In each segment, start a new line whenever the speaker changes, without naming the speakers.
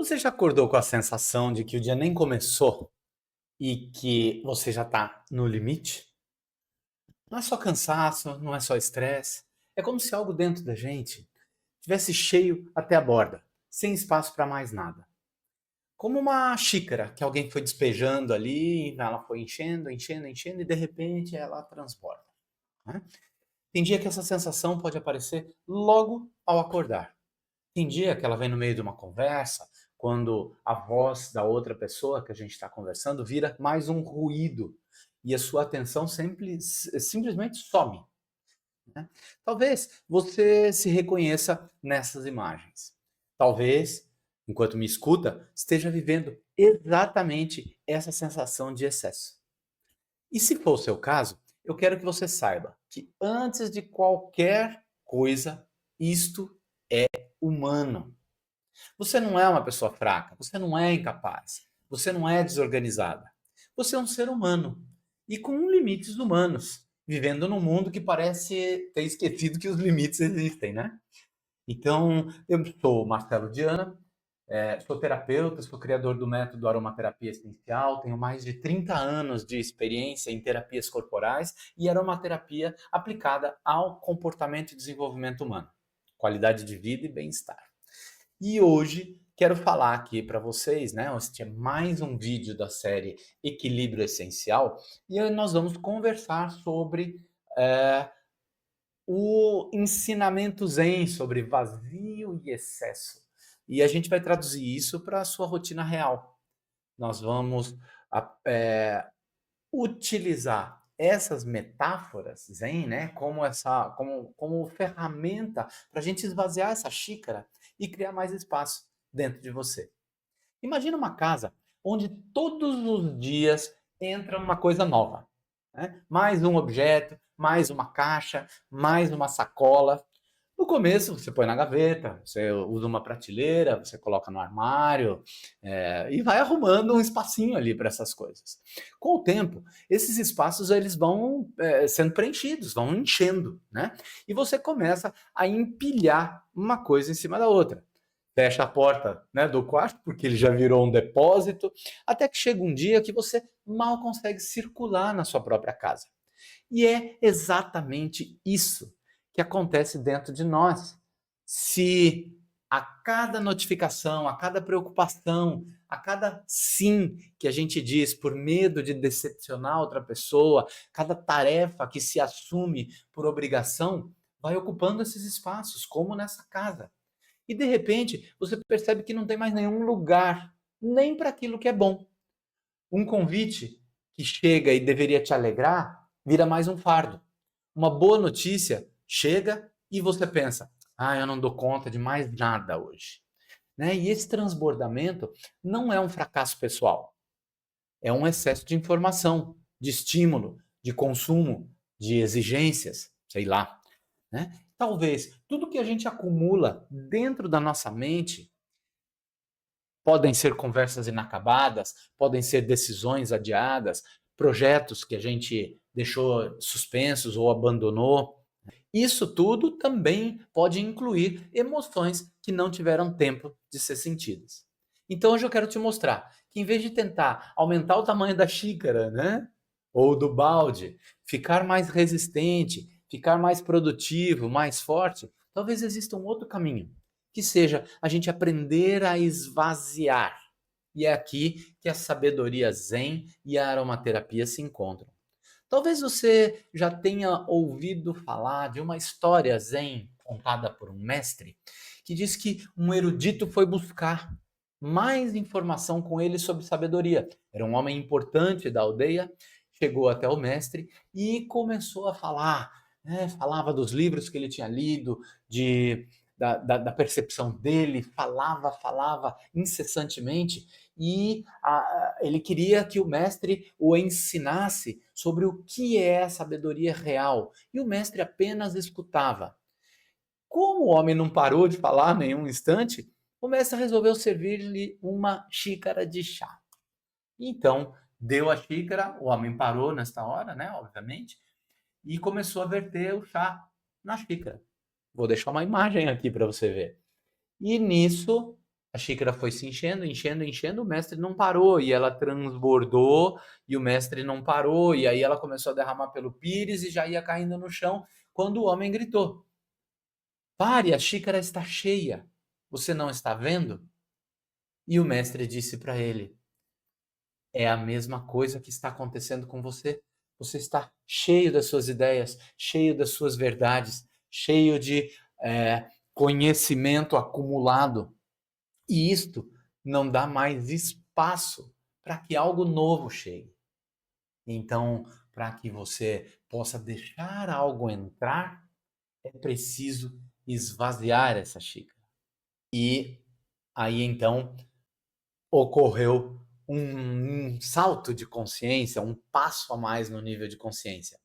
Você já acordou com a sensação de que o dia nem começou e que você já está no limite? Não é só cansaço, não é só estresse. É como se algo dentro da gente tivesse cheio até a borda, sem espaço para mais nada. Como uma xícara que alguém foi despejando ali, ela foi enchendo, enchendo, enchendo e de repente ela transborda, né? Tem dia que essa sensação pode aparecer logo ao acordar. Tem dia que ela vem no meio de uma conversa, quando a voz da outra pessoa que a gente está conversando vira mais um ruído e a sua atenção simplesmente some, né? Talvez você se reconheça nessas imagens. Talvez, enquanto me escuta, esteja vivendo exatamente essa sensação de excesso. E se for o seu caso, eu quero que você saiba que antes de qualquer coisa, isto é humano. Você não é uma pessoa fraca, você não é incapaz, você não é desorganizada. Você é um ser humano e com limites humanos, vivendo num mundo que parece ter esquecido que os limites existem, né? Então, eu sou Marcelo Diana, sou terapeuta, sou criador do método Aromaterapia Essencial, tenho mais de 30 anos de experiência em terapias corporais e aromaterapia aplicada ao comportamento e desenvolvimento humano, qualidade de vida e bem-estar. E hoje quero falar aqui para vocês, né? Este é mais um vídeo da série Equilíbrio Essencial e aí nós vamos conversar sobre eh, o ensinamento Zen, sobre vazio e excesso. E a gente vai traduzir isso para a sua rotina real. Nós vamos utilizar essas metáforas Zen, né, como ferramenta para a gente esvaziar essa xícara e criar mais espaço dentro de você. Imagina uma casa onde todos os dias entra uma coisa nova, né? Mais um objeto, mais uma caixa, mais uma sacola. No começo você põe na gaveta, você usa uma prateleira, você coloca no armário, e vai arrumando um espacinho ali para essas coisas. Com o tempo, esses espaços eles vão sendo preenchidos, vão enchendo, né? E você começa a empilhar uma coisa em cima da outra. Fecha a porta, né, do quarto, porque ele já virou um depósito, até que chega um dia que você mal consegue circular na sua própria casa. E é exatamente isso que acontece dentro de nós. Se a cada notificação, a cada preocupação, a cada sim que a gente diz por medo de decepcionar outra pessoa, cada tarefa que se assume por obrigação, vai ocupando esses espaços, como nessa casa. E de repente, você percebe que não tem mais nenhum lugar, nem para aquilo que é bom. Um convite que chega e deveria te alegrar, vira mais um fardo. Uma boa notícia chega e você pensa: "Ah, eu não dou conta de mais nada hoje", né? E esse transbordamento não é um fracasso pessoal, é um excesso de informação, de estímulo, de consumo, de exigências, sei lá, né? Talvez tudo que a gente acumula dentro da nossa mente podem ser conversas inacabadas, podem ser decisões adiadas, projetos que a gente deixou suspensos ou abandonou. Isso tudo também pode incluir emoções que não tiveram tempo de ser sentidas. Então hoje eu quero te mostrar que em vez de tentar aumentar o tamanho da xícara, né, ou do balde, ficar mais resistente, ficar mais produtivo, mais forte, talvez exista um outro caminho, que seja a gente aprender a esvaziar. E é aqui que a sabedoria Zen e a aromaterapia se encontram. Talvez você já tenha ouvido falar de uma história zen contada por um mestre que diz que um erudito foi buscar mais informação com ele sobre sabedoria. Era um homem importante da aldeia, chegou até o mestre e começou a falar, né? Falava dos livros que ele tinha lido, da percepção dele, falava incessantemente e ele queria que o mestre o ensinasse sobre o que é a sabedoria real. E o mestre apenas escutava. Como o homem não parou de falar nenhum instante, o mestre resolveu servir-lhe uma xícara de chá. Então, deu a xícara, o homem parou nesta hora, né, obviamente, e começou a verter o chá na xícara. Vou deixar uma imagem aqui para você ver. E nisso, A xícara foi se enchendo, enchendo, enchendo, o mestre não parou, e ela transbordou, e o mestre não parou, e aí ela começou a derramar pelo pires e já ia caindo no chão, quando o homem gritou: "Pare, a xícara está cheia. Você não está vendo?" E o mestre disse para ele: "É a mesma coisa que está acontecendo com você. Você está cheio das suas ideias, cheio das suas verdades, cheio de conhecimento acumulado. E isto não dá mais espaço para que algo novo chegue. Então, para que você possa deixar algo entrar, é preciso esvaziar essa xícara." E aí então ocorreu um salto de consciência, um passo a mais no nível de consciência.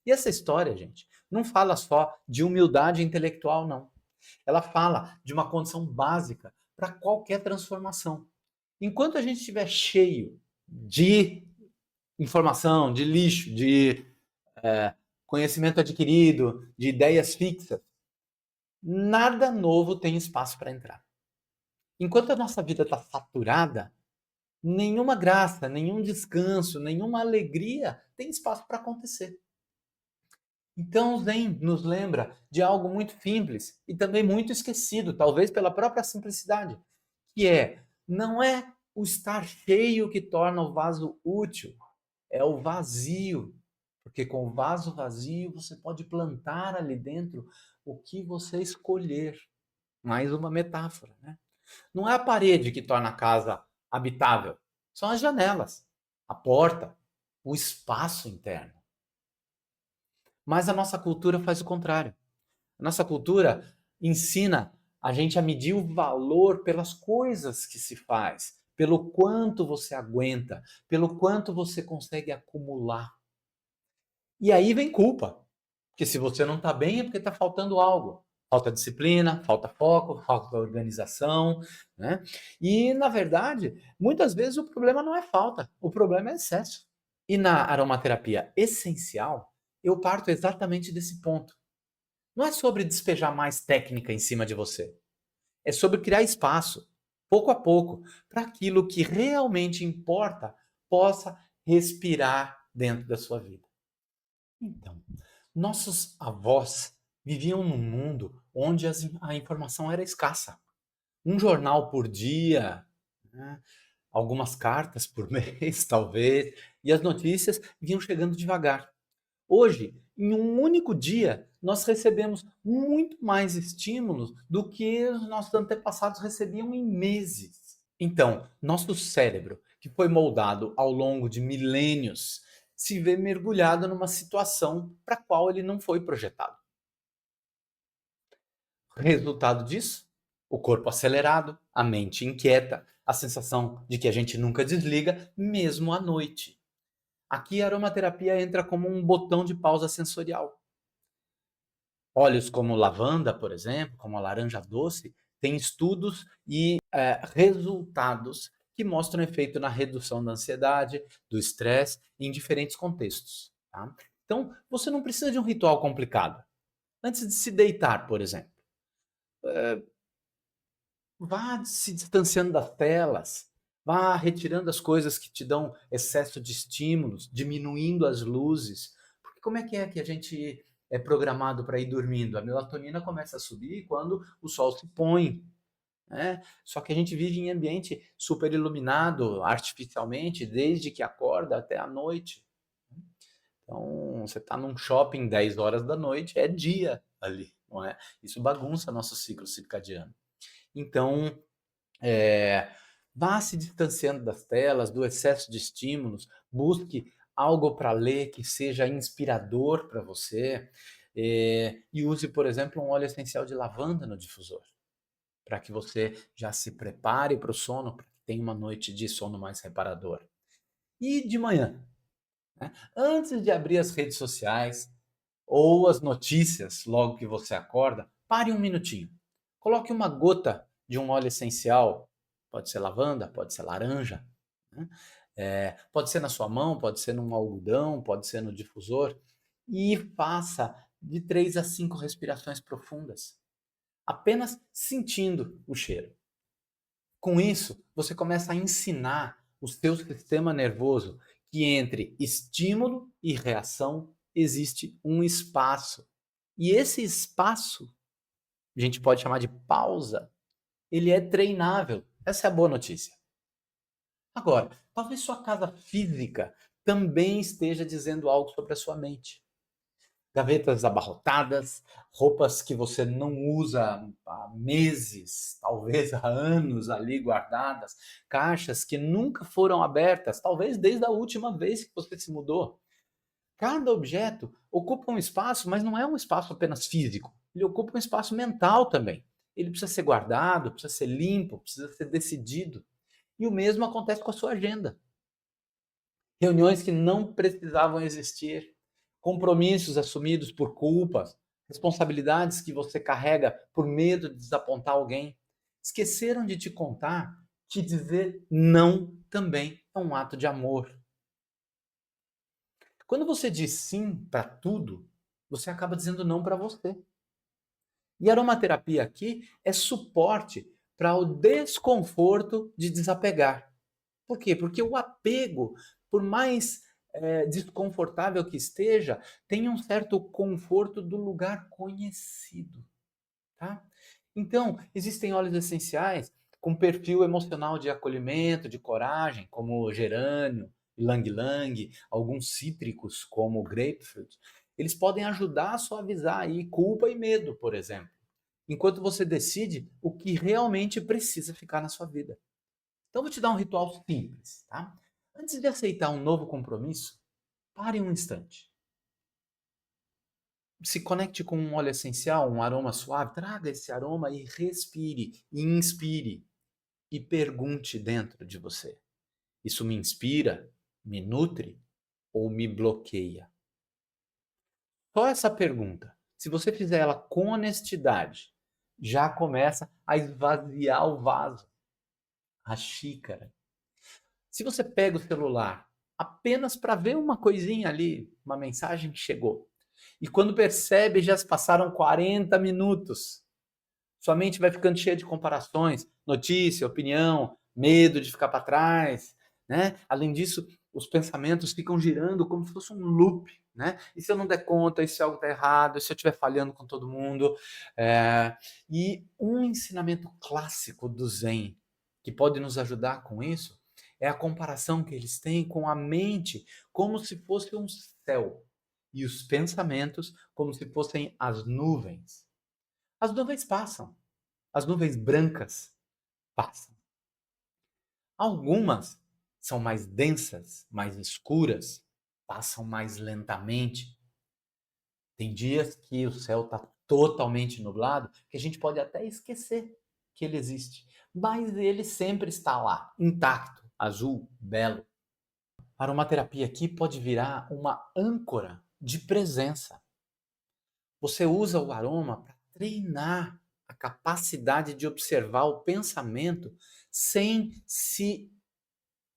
E essa história, gente, não fala só de humildade intelectual, não. Ela fala de uma condição básica para qualquer transformação. Enquanto a gente estiver cheio de informação, de lixo, de conhecimento adquirido, de ideias fixas, nada novo tem espaço para entrar. Enquanto a nossa vida está saturada, nenhuma graça, nenhum descanso, nenhuma alegria tem espaço para acontecer. Então, o Zen nos lembra de algo muito simples e também muito esquecido, talvez pela própria simplicidade, que não é o estar cheio que torna o vaso útil, é o vazio. Porque com o vaso vazio você pode plantar ali dentro o que você escolher. Mais uma metáfora, né? Não é a parede que torna a casa habitável, são as janelas, a porta, o espaço interno. Mas a nossa cultura faz o contrário. A nossa cultura ensina a gente a medir o valor pelas coisas que se faz, pelo quanto você aguenta, pelo quanto você consegue acumular. E aí vem culpa, porque se você não está bem é porque está faltando algo. Falta disciplina, falta foco, falta organização, né? E, na verdade, muitas vezes o problema não é falta, o problema é excesso. E na aromaterapia essencial, eu parto exatamente desse ponto. Não é sobre despejar mais técnica em cima de você. É sobre criar espaço, pouco a pouco, para aquilo que realmente importa possa respirar dentro da sua vida. Então, nossos avós viviam num mundo onde a informação era escassa. Um jornal por dia, né? Algumas cartas por mês, talvez, e as notícias vinham chegando devagar. Hoje, em um único dia, nós recebemos muito mais estímulos do que os nossos antepassados recebiam em meses. Então, nosso cérebro, que foi moldado ao longo de milênios, se vê mergulhado numa situação para a qual ele não foi projetado. Resultado disso? O corpo acelerado, a mente inquieta, a sensação de que a gente nunca desliga, mesmo à noite. Aqui a aromaterapia entra como um botão de pausa sensorial. Óleos como lavanda, por exemplo, como a laranja doce, têm estudos e resultados que mostram efeito na redução da ansiedade, do estresse, em diferentes contextos. Tá? Então, você não precisa de um ritual complicado. Antes de se deitar, por exemplo, vá se distanciando das telas, vá retirando as coisas que te dão excesso de estímulos, diminuindo as luzes. Porque como é que a gente é programado para ir dormindo? A melatonina começa a subir quando o sol se põe, né? Só que a gente vive em ambiente super iluminado artificialmente, desde que acorda até a noite. Então, você está num shopping 10 horas da noite, é dia ali, não é? Isso bagunça nosso ciclo circadiano. Então, vá se distanciando das telas, do excesso de estímulos, busque algo para ler que seja inspirador para você, e use, por exemplo, um óleo essencial de lavanda no difusor, para que você já se prepare para o sono, para que tenha uma noite de sono mais reparador. E de manhã, né? Antes de abrir as redes sociais ou as notícias, logo que você acorda, pare um minutinho. Coloque uma gota de um óleo essencial, pode ser lavanda, pode ser laranja, né? Pode ser na sua mão, pode ser num algodão, pode ser no difusor, e faça de 3 a 5 respirações profundas, apenas sentindo o cheiro. Com isso, você começa a ensinar o seu sistema nervoso que entre estímulo e reação existe um espaço. E esse espaço, a gente pode chamar de pausa, ele é treinável. Essa é a boa notícia. Agora, talvez sua casa física também esteja dizendo algo sobre a sua mente. Gavetas abarrotadas, roupas que você não usa há meses, talvez há anos ali guardadas, caixas que nunca foram abertas, talvez desde a última vez que você se mudou. Cada objeto ocupa um espaço, mas não é um espaço apenas físico, ele ocupa um espaço mental também. Ele precisa ser guardado, precisa ser limpo, precisa ser decidido. E o mesmo acontece com a sua agenda. Reuniões que não precisavam existir, compromissos assumidos por culpas, responsabilidades que você carrega por medo de desapontar alguém. Esqueceram de te contar que dizer não também é um ato de amor. Quando você diz sim para tudo, você acaba dizendo não para você. E a aromaterapia aqui é suporte para o desconforto de desapegar. Por quê? Porque o apego, por mais desconfortável que esteja, tem um certo conforto do lugar conhecido, tá? Então, existem óleos essenciais com perfil emocional de acolhimento, de coragem, como o gerânio, ylang-ylang, alguns cítricos, como o grapefruit. Eles podem ajudar a suavizar aí culpa e medo, por exemplo, enquanto você decide o que realmente precisa ficar na sua vida. Então, vou te dar um ritual simples, tá? Antes de aceitar um novo compromisso, pare um instante. Se conecte com um óleo essencial, um aroma suave, traga esse aroma e respire, e inspire e pergunte dentro de você: isso me inspira, me nutre ou me bloqueia? Só essa pergunta, se você fizer ela com honestidade, já começa a esvaziar o vaso, a xícara. Se você pega o celular apenas para ver uma coisinha ali, uma mensagem que chegou, e quando percebe já se passaram 40 minutos, sua mente vai ficando cheia de comparações, notícia, opinião, medo de ficar para trás, né? Além disso, os pensamentos ficam girando como se fosse um loop, né? E se eu não der conta, e se algo está errado, e se eu estiver falhando com todo mundo? E um ensinamento clássico do Zen, que pode nos ajudar com isso, é a comparação que eles têm com a mente como se fosse um céu e os pensamentos como se fossem as nuvens. As nuvens passam, as nuvens brancas passam. Algumas são mais densas, mais escuras, passam mais lentamente. Tem dias que o céu está totalmente nublado, que a gente pode até esquecer que ele existe, mas ele sempre está lá, intacto, azul, belo. A aromaterapia aqui pode virar uma âncora de presença. Você usa o aroma para treinar a capacidade de observar o pensamento sem se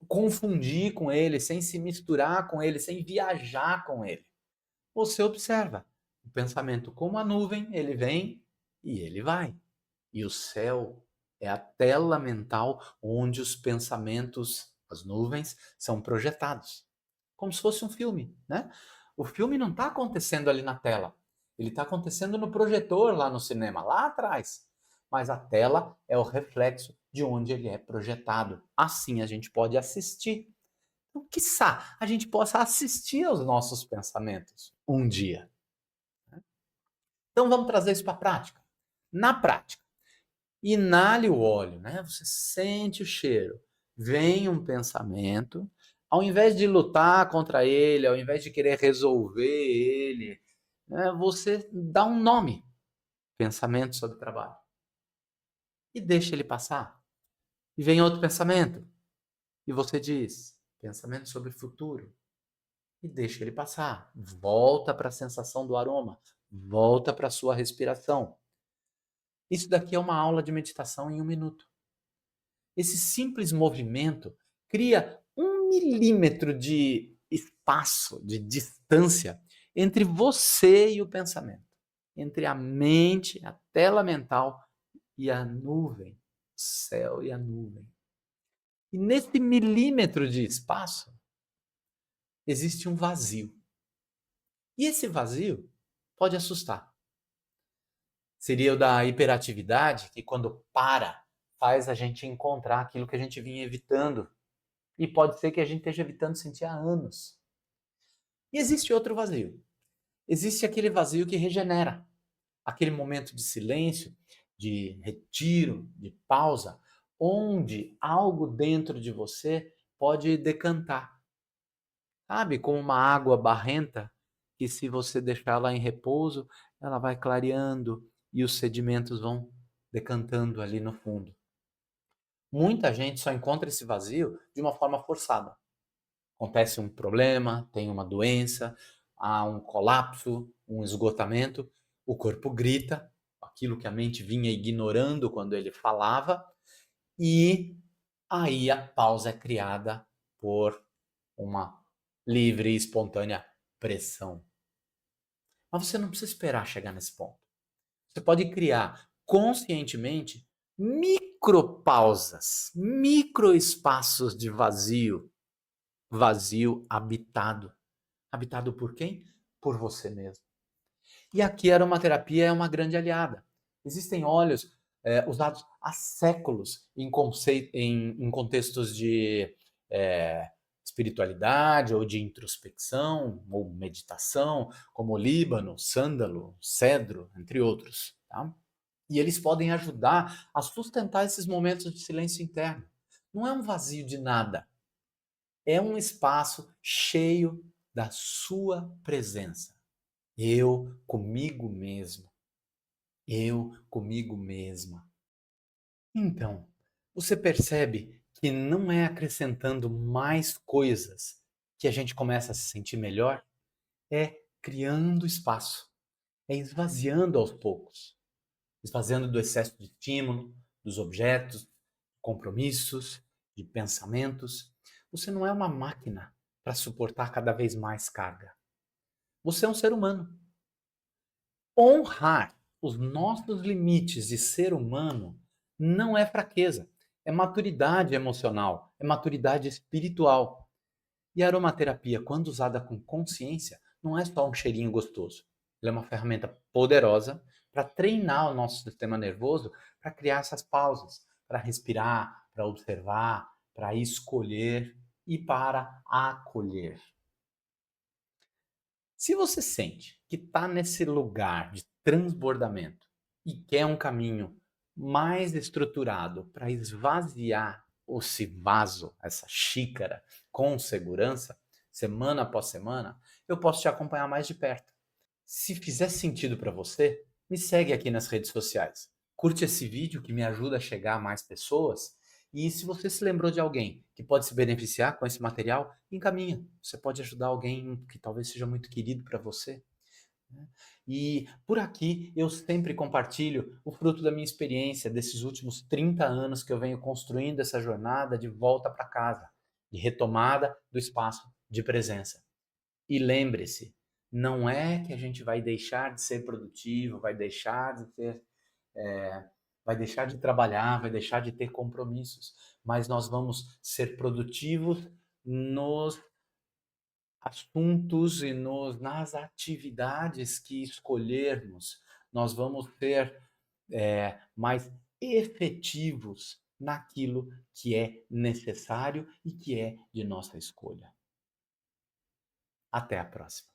confundir com ele, sem se misturar com ele, sem viajar com ele. Você observa o pensamento como a nuvem, ele vem e ele vai. E o céu é a tela mental onde os pensamentos, as nuvens, são projetados. Como se fosse um filme, né? O filme não está acontecendo ali na tela. Ele está acontecendo no projetor lá no cinema, lá atrás. Mas a tela é o reflexo de onde ele é projetado. Assim a gente pode assistir. Então, quiçá a gente possa assistir aos nossos pensamentos um dia. Então vamos trazer isso para a prática. Na prática, inale o óleo, né? Você sente o cheiro. Vem um pensamento, ao invés de lutar contra ele, ao invés de querer resolver ele, né, você dá um nome, pensamento sobre trabalho, e deixa ele passar. E vem outro pensamento, e você diz, pensamento sobre o futuro, e deixa ele passar. Volta para a sensação do aroma, volta para a sua respiração. Isso daqui é uma aula de meditação em 1 minuto. Esse simples movimento cria 1 milímetro de espaço, de distância entre você e o pensamento, entre a mente, a tela mental e a nuvem, céu e a nuvem. E nesse milímetro de espaço, existe um vazio. E esse vazio pode assustar. Seria o da hiperatividade, que quando para, faz a gente encontrar aquilo que a gente vinha evitando. E pode ser que a gente esteja evitando sentir há anos. E existe outro vazio. Existe aquele vazio que regenera. Aquele momento de silêncio, de retiro, de pausa, onde algo dentro de você pode decantar. Sabe, como uma água barrenta, que se você deixar ela em repouso, ela vai clareando e os sedimentos vão decantando ali no fundo. Muita gente só encontra esse vazio de uma forma forçada. Acontece um problema, tem uma doença, há um colapso, um esgotamento, o corpo grita, aquilo que a mente vinha ignorando quando ele falava, e aí a pausa é criada por uma livre e espontânea pressão. Mas você não precisa esperar chegar nesse ponto. Você pode criar conscientemente micropausas, microespaços de vazio, vazio habitado. Habitado por quem? Por você mesmo. E aqui a aromaterapia é uma grande aliada. Existem óleos usados há séculos em contextos de espiritualidade ou de introspecção ou meditação, como líbano, sândalo, cedro, entre outros. Tá? E eles podem ajudar a sustentar esses momentos de silêncio interno. Não é um vazio de nada, é um espaço cheio da sua presença. Eu comigo mesmo. Eu comigo mesma. Então, você percebe que não é acrescentando mais coisas que a gente começa a se sentir melhor? É criando espaço, é esvaziando aos poucos, esvaziando do excesso de estímulo, dos objetos, compromissos, de pensamentos. Você não é uma máquina para suportar cada vez mais carga. Você é um ser humano. Honrar os nossos limites de ser humano não é fraqueza, é maturidade emocional, é maturidade espiritual. E a aromaterapia, quando usada com consciência, não é só um cheirinho gostoso. Ela é uma ferramenta poderosa para treinar o nosso sistema nervoso para criar essas pausas, para respirar, para observar, para escolher e para acolher. Se você sente que está nesse lugar de transbordamento e quer um caminho mais estruturado para esvaziar esse vaso, essa xícara, com segurança, semana após semana, eu posso te acompanhar mais de perto. Se fizer sentido para você, me segue aqui nas redes sociais. Curte esse vídeo que me ajuda a chegar a mais pessoas. E se você se lembrou de alguém que pode se beneficiar com esse material, encaminha. Você pode ajudar alguém que talvez seja muito querido para você, né? E por aqui eu sempre compartilho o fruto da minha experiência desses últimos 30 anos que eu venho construindo essa jornada de volta para casa, de retomada do espaço de presença. E lembre-se, não é que a gente vai deixar de ser produtivo, vai deixar de ter, vai deixar de trabalhar, vai deixar de ter compromissos, mas nós vamos ser produtivos nos assuntos e nas atividades que escolhermos. Nós vamos ser mais efetivos naquilo que é necessário e que é de nossa escolha. Até a próxima.